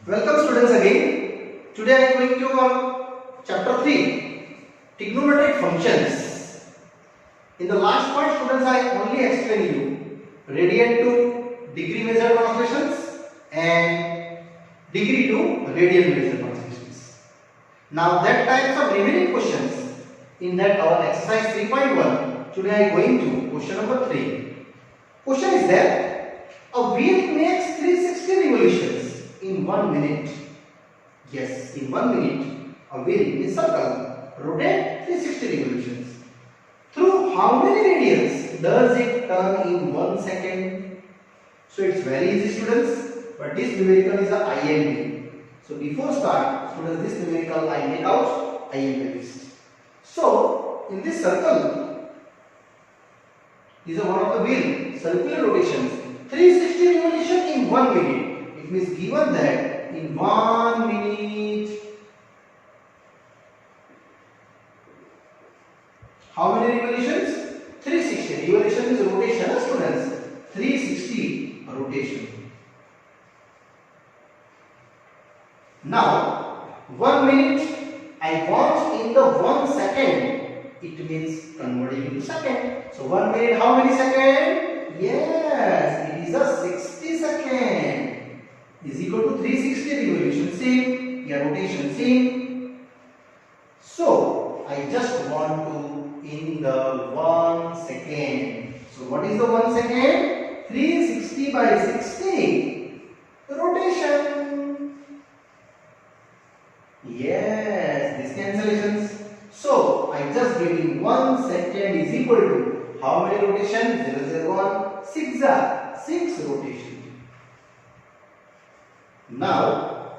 Welcome students again. Today I am going to our chapter 3 trigonometric functions. In the last part students I only explained you radian to degree measure translations and degree to radian measure translations. Now that types of remaining questions in that our exercise 3.1 today I am going to question number 3. Question is that a wheel makes 360 revolutions in 1 minute. Yes, in 1 minute, a wheel in a circle rotate 360 revolutions. Through how many radians does it turn in 1 second? So it's very easy students, but this numerical is a IMP. So before start, students, this numerical I make out IMP list. So in this circle, these are one of the wheel, circular rotations, 360 revolution in 1 minute. It means given that in 1 minute, how many revolutions? 360. Revolution is rotation, students. 360 rotation. Now, 1 minute, I want in the 1 second. It means converting into second. So 1 minute, how many seconds? Yes, it is a 60 second. Is equal to 360 revolution same, yeah, rotation same. So I just want to in the 1 second. So what is the 1 second? 360 by 60 rotation. Yes, this cancellations. So I just giving 1 second is equal to how many rotation? 0, 0, 1, 6 rotation. Now,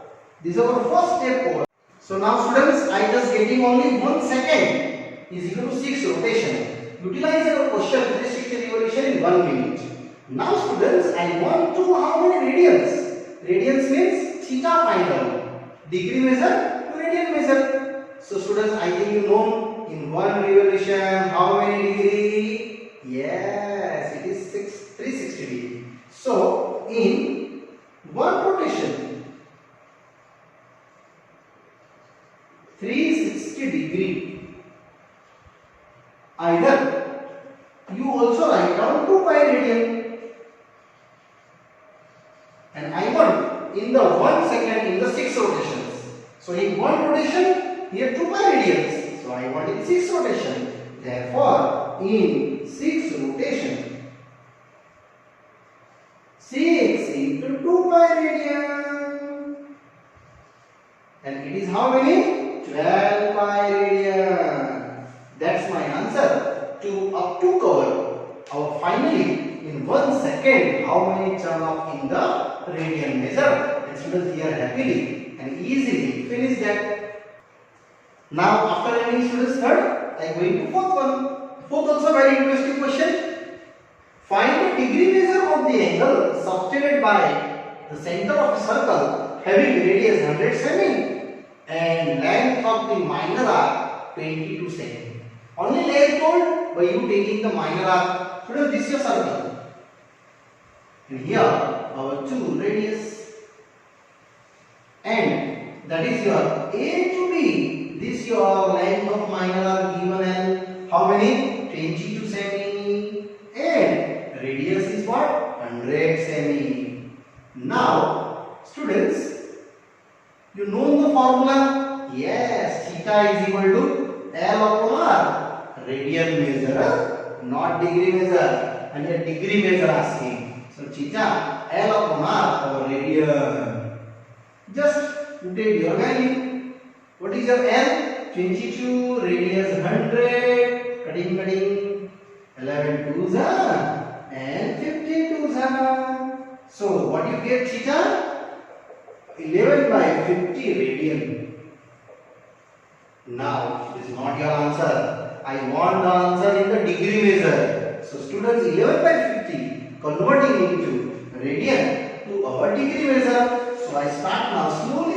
this is our first step over. So now students, I just getting only 1 second is equal to 6 rotation. Utilize our question 360 revolution in 1 minute. Now students, I want to how many radians? Radians means theta find out. Degree measure to radian measure. So students, I think you know in 1 revolution how many degree? Yes, it is 360 degree. So in 1 rotation, 360 degree. Either you also write down 2 pi radian, and I want in the 1 second in the 6 rotations. So in 1 rotation, here 2 pi radians. So I want in 6 rotation. Therefore, in 6 rotation, 6 into 2 pi radian, and it is how many? 12 pi radian. That's my answer to up to cover our finally in 1 second how many turn off in the radian measure. And students here happily and easily finish that. Now after ending students third, I am going to fourth one. Fourth also very interesting question. Find the degree measure of the angle subtended by the center of a circle having radius 100 cm and length of the minor arc 22 cm. Only length told by you taking the minor arc. Students, this is your circle. And here our 2 radius. And that is your A to B. This your length of minor arc given as how many? 22 cm. And radius is what? 100 cm. Now, students, you know the formula? Yes, theta is equal to L upon R. Radian measure, not degree measure. And a degree measure asking. So, theta L upon R our radian. Just take your value. What is your L? 22, radius 100. Cutting. 11 twos and 52 So what you get theta? 11 by 50 radian. Now this is not your answer. I want the answer in the degree measure. So students, 11 by 50 converting into radian to our degree measure. So I start now slowly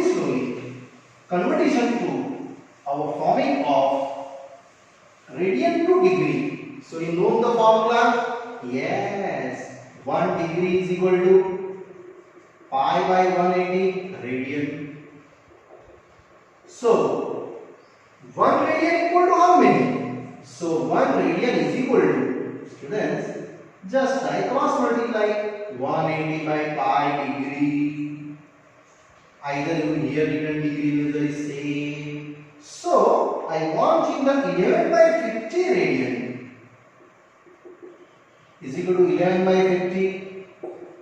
conversion to our forming of radian to degree. So you know the formula? Yes. 1 degree is equal to pi by 180 radian. So 1 radian equal to how many? So 1 radian is equal to, students, just I cross multiply 180 by pi degree. Either you here written degree is the same. So I want in the 11 by 50 radian is equal to 11 by 50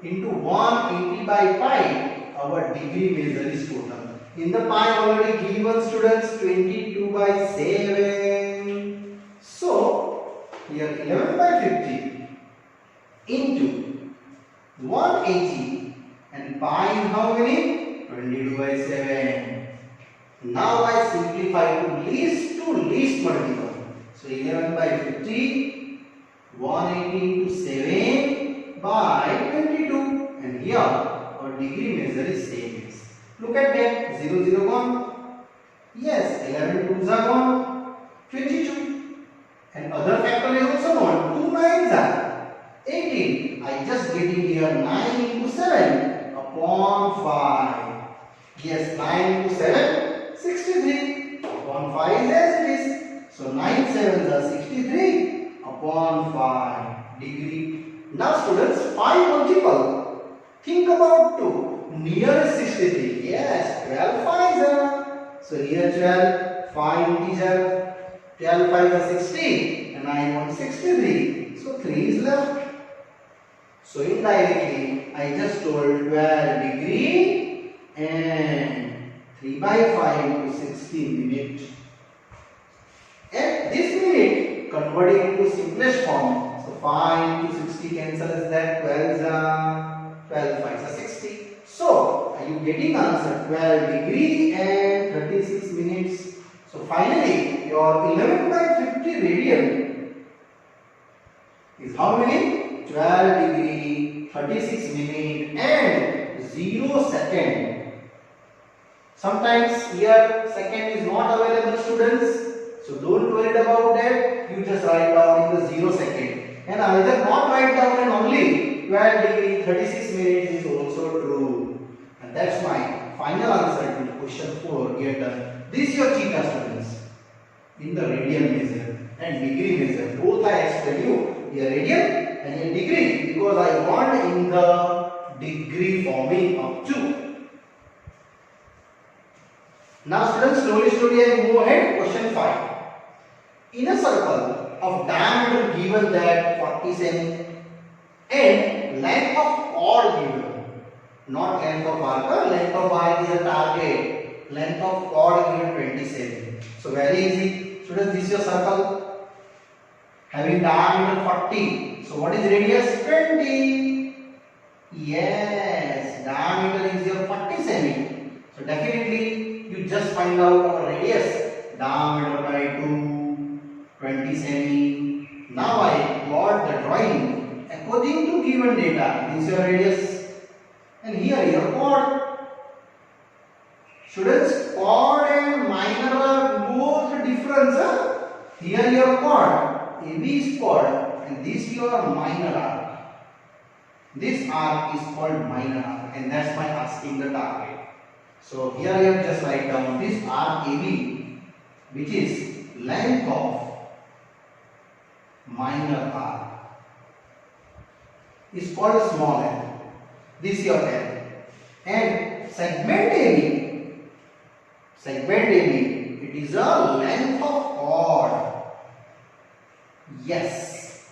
into 180 by pi. Our degree measure is total. In the pi already given, students, 22 by 7. So here 11 by 50 into 180 and pi is how many? 22 by 7. Now I simplify to least multiple. So 11 by 50, 180 into 7 by 22. And here our degree measure is same. Look at that. 0, 0, 1. Yes, 11 2s are gone. 22. And other factor is also gone. 2 9s are 18. I just getting here 9 into 7 upon 5. Yes, 9 into 7, 63. Upon 5 is as it is. So 9 7s are 63 upon 5 degree. Now students, 5 multiple. Think about 2. Nearest 63. Yes, 12 5s are. So here 12, 5 integer. 12 5 are 60 and I want 63. So 3 is left. So indirectly I just told 12 degree and 3 by 5 into 60 minute. At this minute converting into simplest form. So 5 into 60 cancels that. 12 5 is 60. So are you getting answer? 12 degree and 36 minutes. So finally your 11 by 50 radian is how many? 12 degree, 36 minute and 0 second. Sometimes here second is not available, students. So don't worry about that. You just write down in the 0 second. And either not write down and only 12 degree, 36 minutes is also true. And that's my final answer to question 4. Get done. This is your theta, students. In the radian measure and degree measure. Both I explain you. Here radian and here degree. Because I want in the degree forming up to. Now students, slowly I move ahead. Question 5. In a circle of diameter given that 40 cm and length of chord given, not length of arc, length of arc is a target, length of chord given 20 cm. So very easy. Students, this is your circle having diameter 40. So what is radius? 20. Yes, diameter is your 40 cm. So definitely you just find out our radius. Diameter by 2, 20 cm. Now I plot the drawing according to given data. This is your radius and here your chord. Students, chord and minor are both different. Here your chord, AB is chord and this your minor arc. This arc is called minor arc and that's why asking the target. So here I have just write down this arc AB, which is length of minor arc, is called small l. This is your l. And segment AB, it is a length of chord. Yes.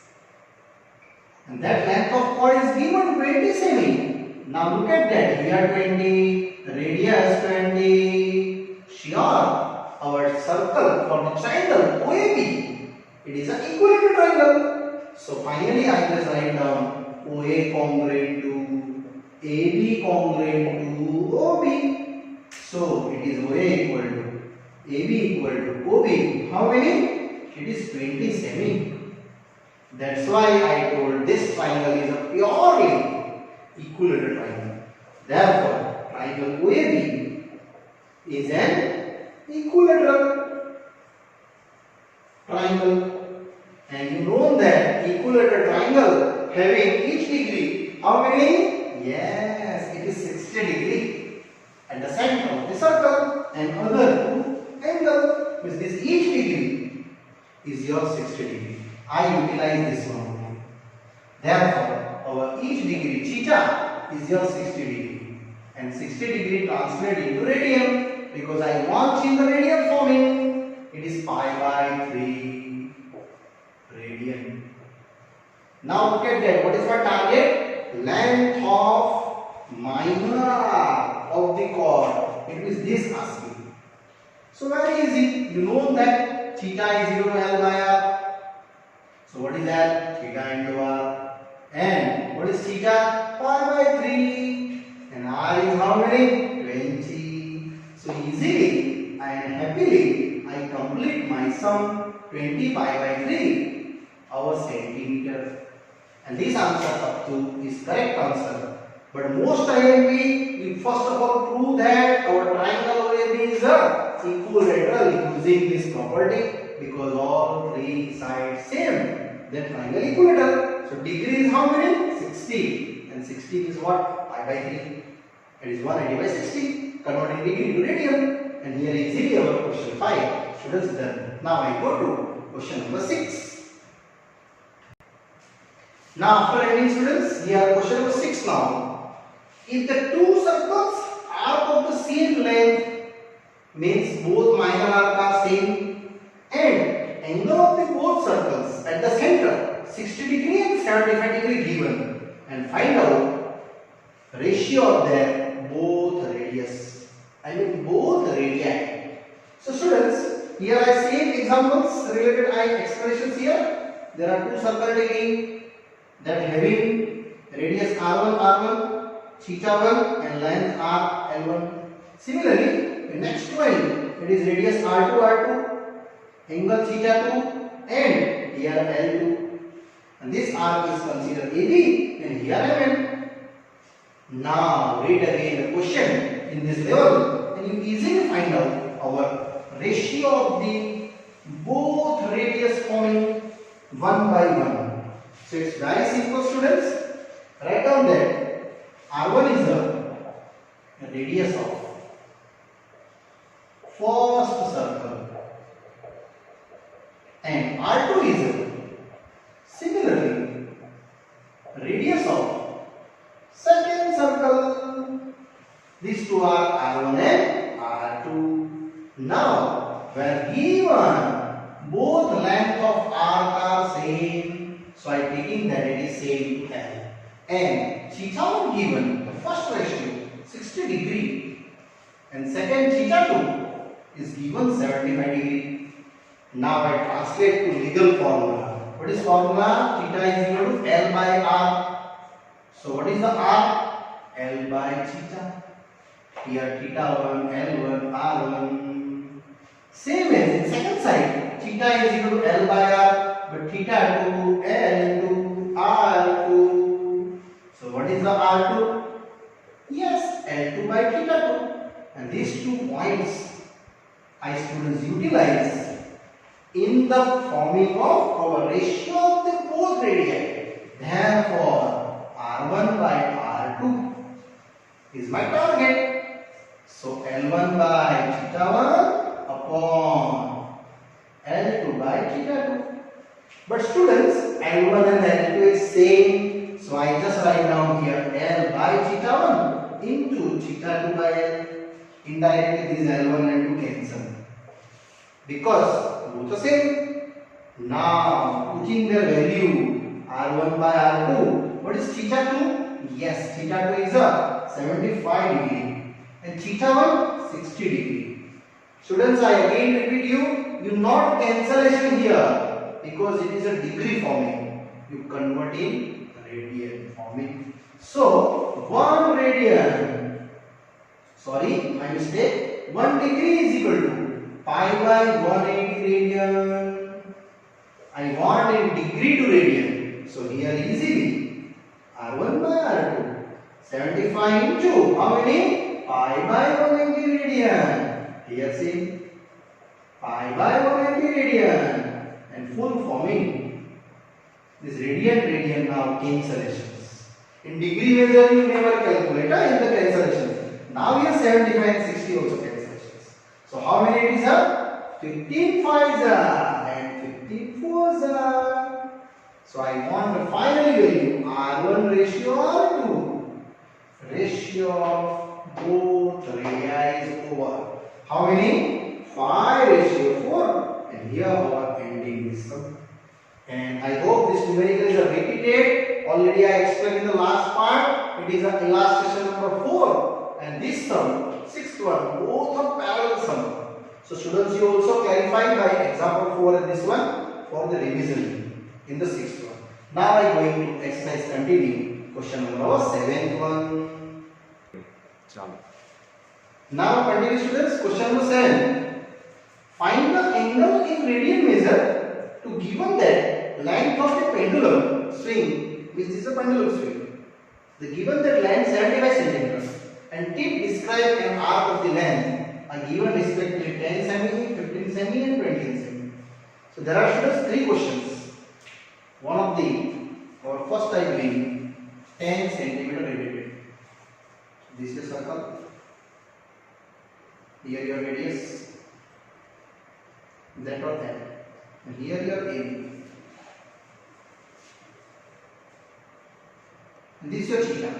And that length of chord is given 20 cm. Now look at that. Here 20, radius 20. Sure. Our circle for the triangle OAB, it is an equilateral triangle. So finally I just write down OA congruent to AB congruent to OB. So it is OA equal to AB equal to OB. How many? It is 20 cm. That's why I told this triangle is a purely equilateral triangle. Therefore, triangle OAB is an equilateral triangle. And you know that equilateral triangle having each degree, how many? Yes, it is 60 and the center of the circle and other two angle. Means this each degree is your 60 degree. I utilize this one only. Therefore, our each degree theta is your 60 degree and 60 degree translate into radian because I want in the radian forming. It is pi by 3 radian. Now look at that. What is my target? Length of minor arc of the chord. It is this asking. So very easy. You know that theta is equal to L by R. So what is that? Theta into R. And what is theta? Pi by 3. And R is how many? 20. So easily and happily I complete my sum 20 pi by 3 our centimeter. And this answer up to is correct answer. But most IMP will first of all prove that our triangle OAB is a equilateral using this property because all three sides same. Then triangle equilateral. So degree is how many? 60. And 60 is what? Pi by 3. It is 180 by 60. Converting degree to radian. And here easily our question 5. Students done. Now I go to question number 6. Now after ending students, here question number 6 now. If the two circles are of the same length, means both minor arc are same, and angle of the both circles at the center 60 degree and 75 degree given, and find out ratio of their both radius. I mean both radii. So students, here I see examples related expressions here. There are two circles taking that having radius r1 r1, theta 1 and length r l1. Similarly, the next one it is radius r2 r2, angle theta 2 and here l2. And this arc is considered AB and here mm. Now read again the question in this level and you easily find out our ratio of the both radius forming 1 by 1. So it's very simple students. Write down that R1 is the radius of first circle and R2 is similarly radius of second circle. These two are R1 and R2. Now where given both length of arc are same, so I am taking that it is same to L. And theta 1 given, the first ratio 60 degree and second theta 2 is given 75 degree. Now I translate to legal formula. What is formula? Theta is equal to L by R. So what is the R? L by theta. Here theta 1, L1, R1. Same as in second side. Theta is equal to L by R. But theta 2, L into R2. So what is the R2? Yes, L2 by theta 2. And these 2 points I students utilize in the forming of our ratio of the both radii. Therefore, R1 by R2 is my target. So L1 by theta 1 upon L2 by theta 2. But students, L1 and L2 is same. So I just write down here L by theta 1 into theta 2 by L. Indirectly these L1 and L2 cancel. Because both are same. Now putting their value R1 by R2. What is theta 2? Yes, theta 2 is a 75 degree. And theta 1 60 degree. Students, I again repeat you not cancellation here. Because it is a degree forming, you convert in radian forming. So 1 radian, sorry, my mistake, 1 degree is equal to pi by 180 radian. I want in degree to radian. So here easily R1 by R2, 75 into how many? Pi by 180 radian. Here see pi by 180 radian. And full forming this radian now cancellations. In degree measure you never calculate in the cancellations. Now here 75 and 60 also cancels. So how many it is? 15 5s and 15 4s. So I want the final value R1 ratio R2. Ratio of both radii over. How many? 5 ratio 4. And here our ending is sum. And I hope this numerical is repeated. Already I explained in the last part. It is an illustration number 4. And this sum, sixth one, both are parallel sum. So students, you also clarify by example 4 and this one for the revision in the sixth one. Now I am going to exercise continue. Question number 7th one. Now continue students. Question number 7. Find the angle in radian measure to given that length of the pendulum swing, which is a pendulum swing. The given that length 75 cm and tip describe an arc of the length are given respectively 10 cm, 15 cm and 20 cm. So there are students 3 questions. One of the our first type being 10 cm radiated. This is circle. Here your radius. That or that. And here your area. And this is your theta.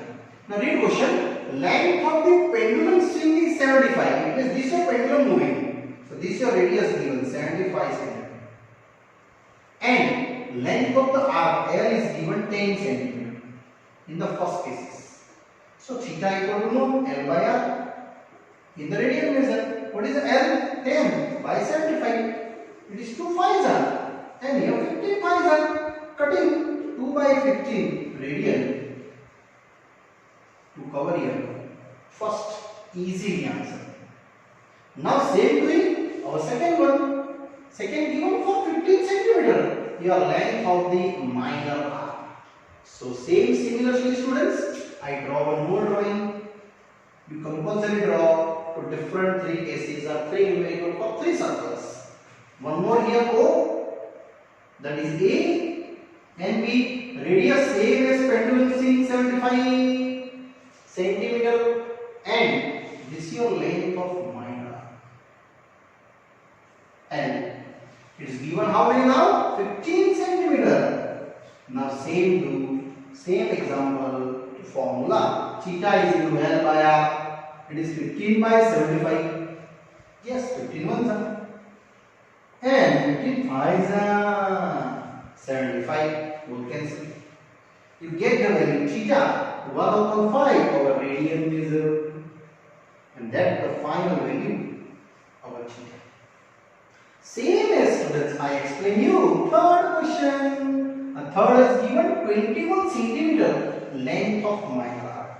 Now read question. Length of the pendulum swing is 75. It means this is your pendulum moving. So this is your radius given 75 cm. And length of the arc L is given 10 cm in the first cases. So theta equal to no L by R. In the radian measure, what is the L? 10 by 75. It is 2 5s are. And here 15 5s are. Cutting 2 by 15 radian. To cover here. First, easy answer. Now same way, our second one. Second given for 15 cm. Your length of the minor arc. So similarly students, I draw one more drawing. You compulsory draw to different 3 cases or 3 numerical for 3 circles. One more here O, that is A and B. Radius same as pendulum swing 75 centimeter and this is your length of minor arc. And it is given how many now? 15 centimeter. Now same example to formula. Theta is equal to L by R. It is 15 by 75. Yes, 15 ones are. And 15 5s are 75. Both cancel. You get the value theta 1/5 over radian measure. And that's the final value of our theta. Same as students, I explain you third question. A third is given 21 centimeter length of minor arc.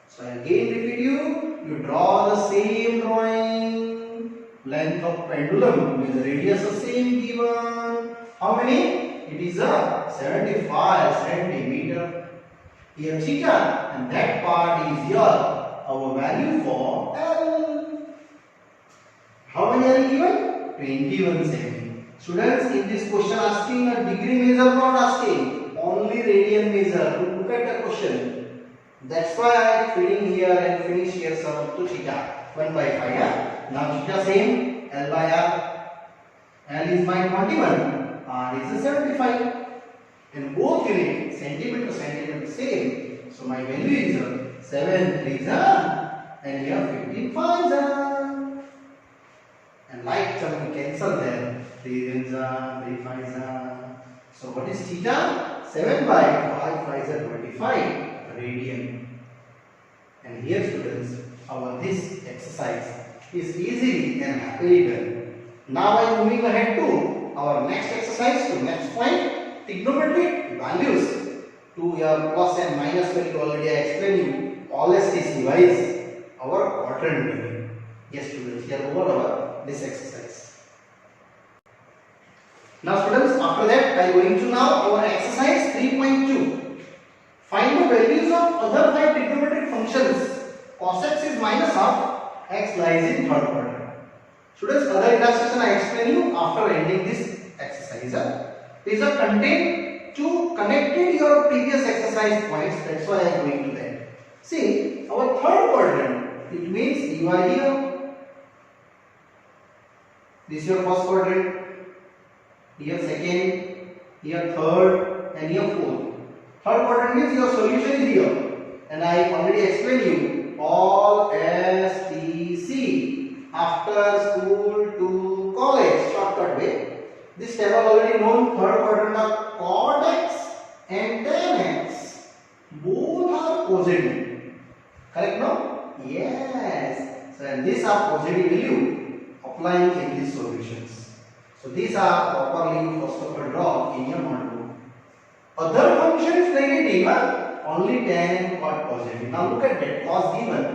So again repeat you draw the same drawing. Length of pendulum with radius the same given. How many? It is a 75 centimeter. Here theta and that part is your our value for L. How many are given? 21 cm. Students, in this question asking a degree measure, not asking only radian measure. Look at the question. That's why I am filling here and finish here sum up to theta 1 by 5. Yeah? Now theta same L by R. L is my 21. R is a 75. And both unit centimeter same. So my value is 7 3s and here 15 5s. And like some we cancel there. 3 3s 3 5s. So what is theta? 7 by 5 5s are 25 radian. And here students, our this exercise is easily and happily done. Now I am moving ahead to our next exercise, to next point, trigonometric values. To your plus and minus value already I explained you. All STC wise our quadrant value. Yes students, here over our this exercise. Now students, after that I am going to now our exercise 3.2. Find the values of other 5 trigonometric functions. Cos x is minus half, x lies in third quadrant. Students, other illustration I explain you after ending this exercise. These are contained to connected your previous exercise points. That's why I am going to that. See, our third quadrant It means you are here. This is your first quadrant. Here second, here third, and here fourth. Third quadrant means your solution is here. And I already explained you all STC, after school to college, shortcut way. This table already known. Third quadrant are cot x and tan x. Both are positive. Correct now? Yes. So and these are positive value applying in these solutions. So these are properly you first of all draw in your notebook. Other function is negative, huh? Only tan and cot positive. Now look at that. Cos given.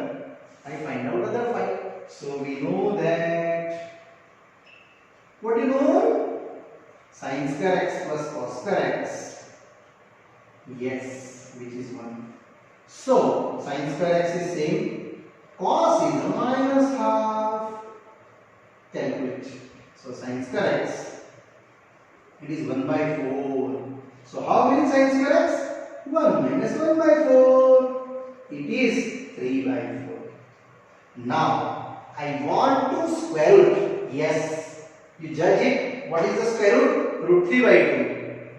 I find out other phi. So we know that. What do you know? Sin square x plus cos square x. Yes, which is 1. So sin square x is same. Cos is a minus half. Calculate. So sin square x, it is 1 by 4. So how many sin square x? 1 minus 1 by 4. It is 3 by 4. Now I want to square root. Yes. You judge it. What is the square root? Root 3 by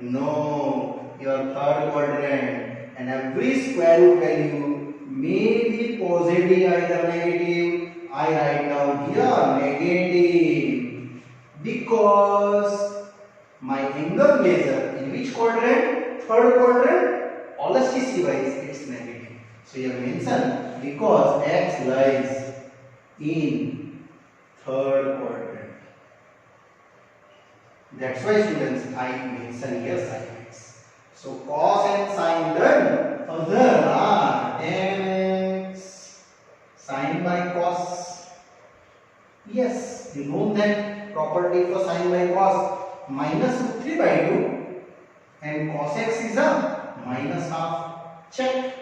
2. No. Your third quadrant. And every square root value may be positive either negative. I write down here negative. Because my angle measure in which quadrant? Third quadrant. All STC wise it's negative. So you mention because x lies in third quadrant. That's why students I mention here sin x. So cos and sin done. Other are tan x, sin by cos. Yes, you know that property for sin by cos minus root 3 by 2 and cos x is a minus half. Check.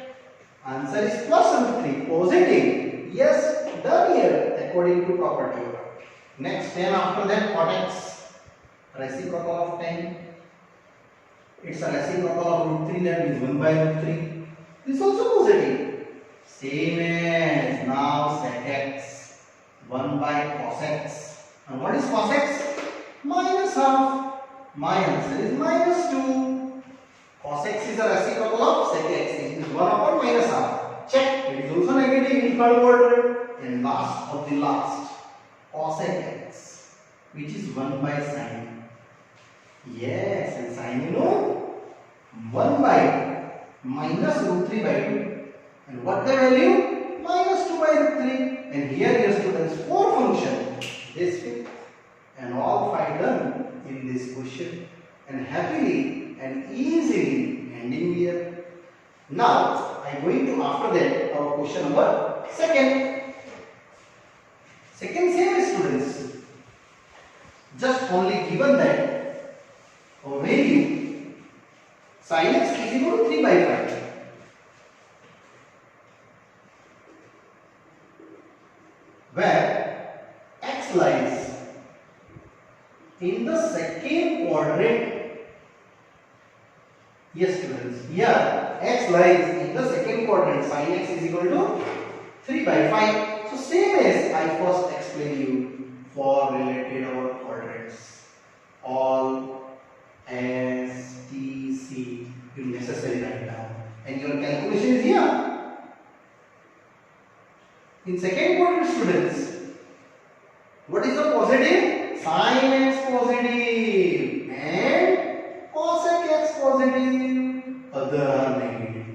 Answer is plus root 3. Positive. Yes, done here according to property. Next 10 after that cot x. Reciprocal of 10. It's a reciprocal of root 3, that means 1 by root 3. This is also positive. Same as now sec x. 1 by cos x. And what is cos x? Minus half. My answer is minus 2. Cos x is a reciprocal of sec x. It is 1 upon minus half. Check. It is also negative in third quadrant. And last of the last. Cosec x, which is 1 by sine. Yes, and sine you know 1 by minus root 3 by 2. And what the value? Minus 2 by root 3. And here your students 4 function. This fit. And all 5 done in this question. And happily and easily ending here. Now I am going to after that our question number second. Second same as students. Just only given that our value sin x is equal to 3 by 5. Where x lies in the second quadrant. Yes students, here x lies in the second quadrant. Sin x is equal to 3 by 5. So same as I first explained you for related our quadrants. All S, T, C, you necessarily write down. And your calculation is here. In second quadrant students, what is the positive? Sin x positive and cosec x positive. Other are negative.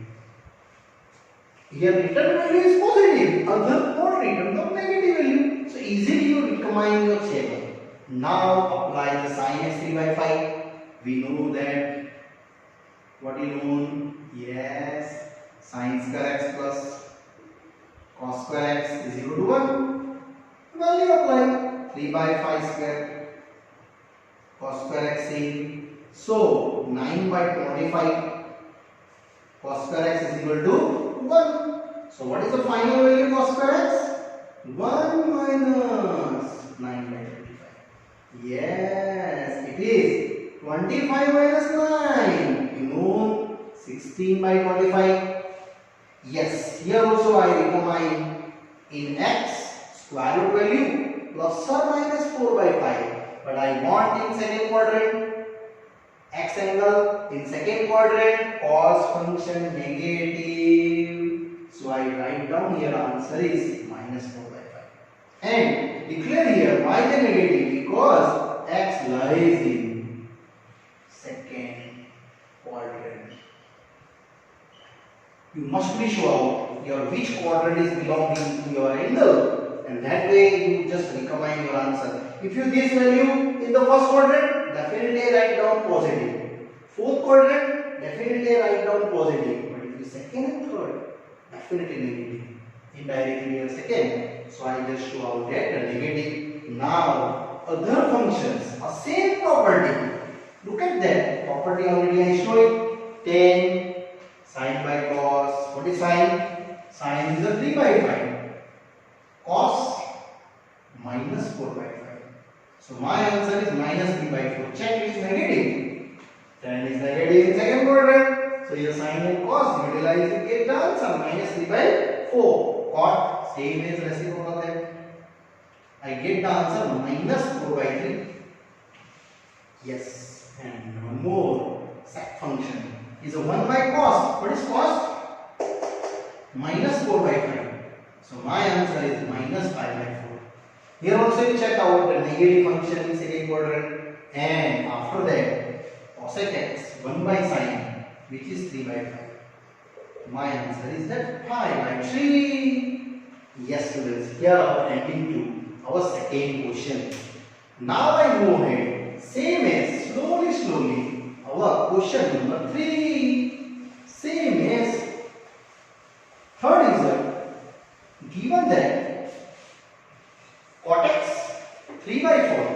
Here return value is positive, other not return the negative value. So easily you determine your table. Now apply the sin x 3 by 5. We know that what is known? Yes, sin square x plus cos square x is equal to 1. Value apply 3 by 5 square cos square x same. So 9 by 25 cos square x is equal to 1. So what is the final value cos square x? 1 minus 9 by 25. Yes, it is 25 minus 9. You know 16 by 25. Yes, here also I determine in x square root value plus or minus 4 by 5. But I want in second quadrant x angle, in second quadrant cos function negative. So I write down here answer is minus 4 by 5. And declare here why the negative, because x lies in second quadrant. You must be sure your which quadrant is belonging to your angle, and that way you just recombine your answer. If you this value in the first quadrant, definitely write down positive. Fourth quadrant, definitely write down positive. But if you second and third, definitely negative. Indirectly your second. So I just show out that the negative. Now other functions are same property. Look at that property already I show it. 10 sine by cos. What is sine? Sine is a 3 by 5. Cos minus 4 by 5. So my answer is minus 3 by 4. Check, it is negative. 10 is negative in second quadrant. So your sine and cos utilize it, get the answer minus 3 by 4. Cot same as reciprocal there. I get the answer minus 4 by 3. Yes. And one more sec function is a 1 by cos. What is cos? Minus 4 by 5. So my answer is minus 5 by 4. Here also you check out the negative function in second quadrant, and after that cosec x 1 by sine, which is 3 by 5. My answer is that 5 by 3. Yes students, here our ending to our second question. Now I move ahead, same as slowly our question number 3. Same as third result. Given that cot x 3 by 4,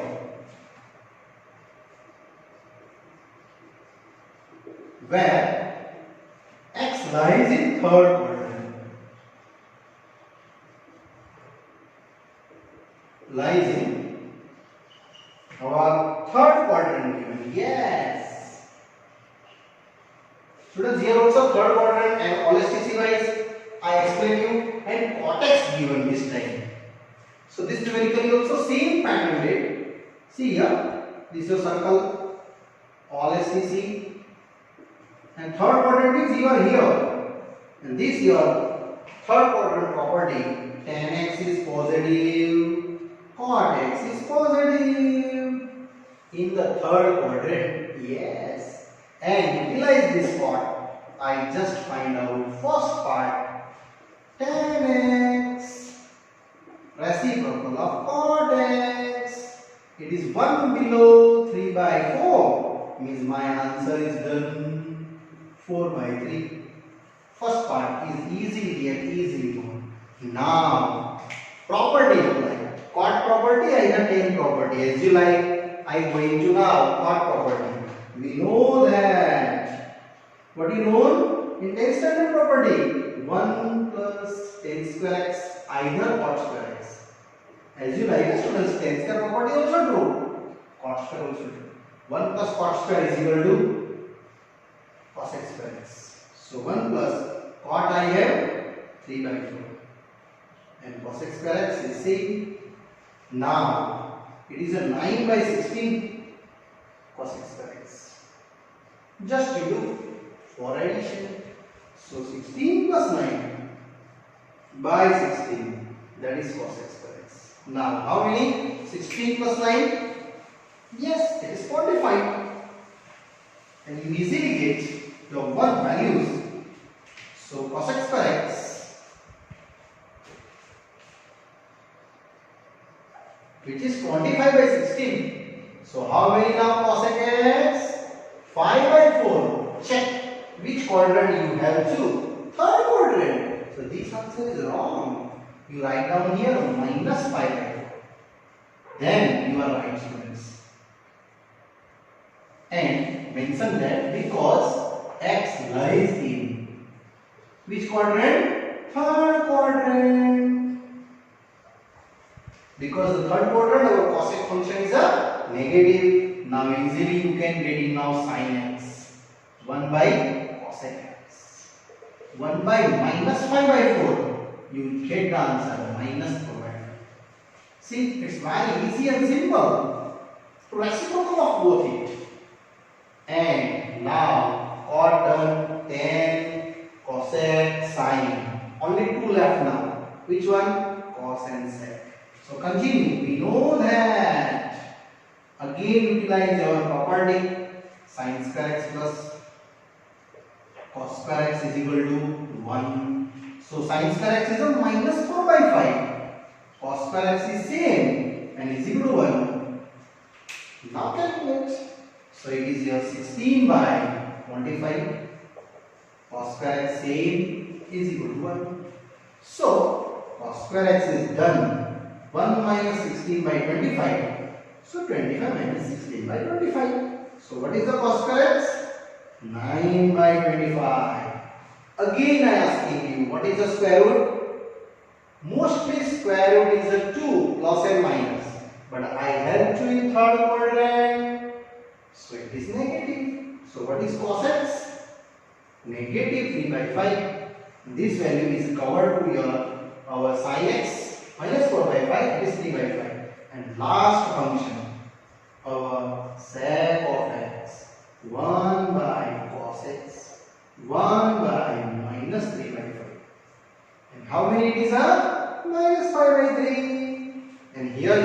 where x lies in third quadrant, lies in our third quadrant given. Yes students, here also third quadrant and all STC wise I explain you, and cot x given this time. So this numerically also same pattern rate. See here, this is your circle, all STC, and third quadrant means you are here, and this your third quadrant property. Tan x is positive, cot x is positive in the third quadrant. Yes, and utilize this part. I just find out first part. Tan x reciprocal of cot x. It is 1 below 3 by 4. Means my answer is done 4 by 3. First part is easily done. Now property apply. Cot property either tan property, as you like. I am going to now cot property. We know that. What do you know in tan standard property? 1 plus tan square x either cot square x. As you like, students, tan square property also true, cot square also true. 1 plus cot square is equal to cos x square x. So 1 plus cot I have 3 by 4, and cos x square x is same. Now it is a 9 by 16 cos x square x. Just you do for addition. So 16 plus 9 by 16, that is cos x square x. Now how many? 16 plus 9? Yes, it is 45. And you easily get your one values. So cos x square x, which is 25 by 16. So how many now cos x? 5 by 4. Check which quadrant you have to. Third quadrant. So this answer is wrong. You write down here minus 5 by 4. Then you are right, students. And mention that because x lies in which quadrant? Third quadrant. Because the third quadrant our cosec function is a negative. Now easily you can get in now sin x. 1 by cosec x. 1 by minus 5 by 4. you will get the answer minus 4 by 5. See, it's very easy and simple. Reciprocal of both it. And now cot done, tan, cosec, sine. Only two left now. Which one? Cos and sec. So continue. We know that. Again utilize our property. Sin square x plus cos square x is equal to 1. So sin square x is a minus 4 by 5. Cos square x is same and is equal to 1. Now calculate. So it is here 16 by 25. Cos square x same is equal to 1. So cos square x is done. 1 minus 16 by 25. So 25 minus 16 by 25. So what is the cos square x? 9 by 25. Again I am asking you, what is the square root? Mostly square root is a 2 plus and minus. But I helped you in third quadrant. So it is negative. So what is cos x? Negative 3 by 5. This value is covered to your our sin x minus 4 by 5. It is 3 by 5. And last function, our sec of x, 1 by cos x, 1 by minus 3 by 5. And how many it is? Minus 5 by 3. And here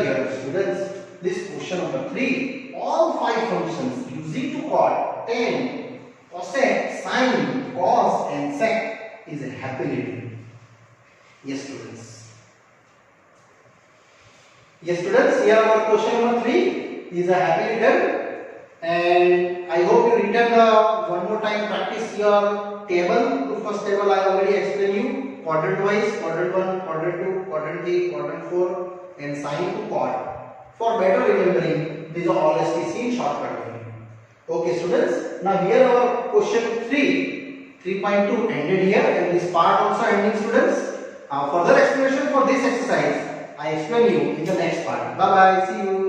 students, this question number 3, all 5 functions using to cot, tan, cosec, sine, cos and sec is happily written. Yes students. Yes students, here our question number 3 is a happily done. And I hope you return one more time, practice your table. The first table I already explained you, quadrant wise, quadrant 1, quadrant 2, quadrant 3, quadrant 4 and sine to cot. For better remembering, these are all STC in shortcut way. Okay students, now here our question 3.2 ended here, and this part also ending students. Further explanation for this exercise I explain you in the next part. Bye bye, see you.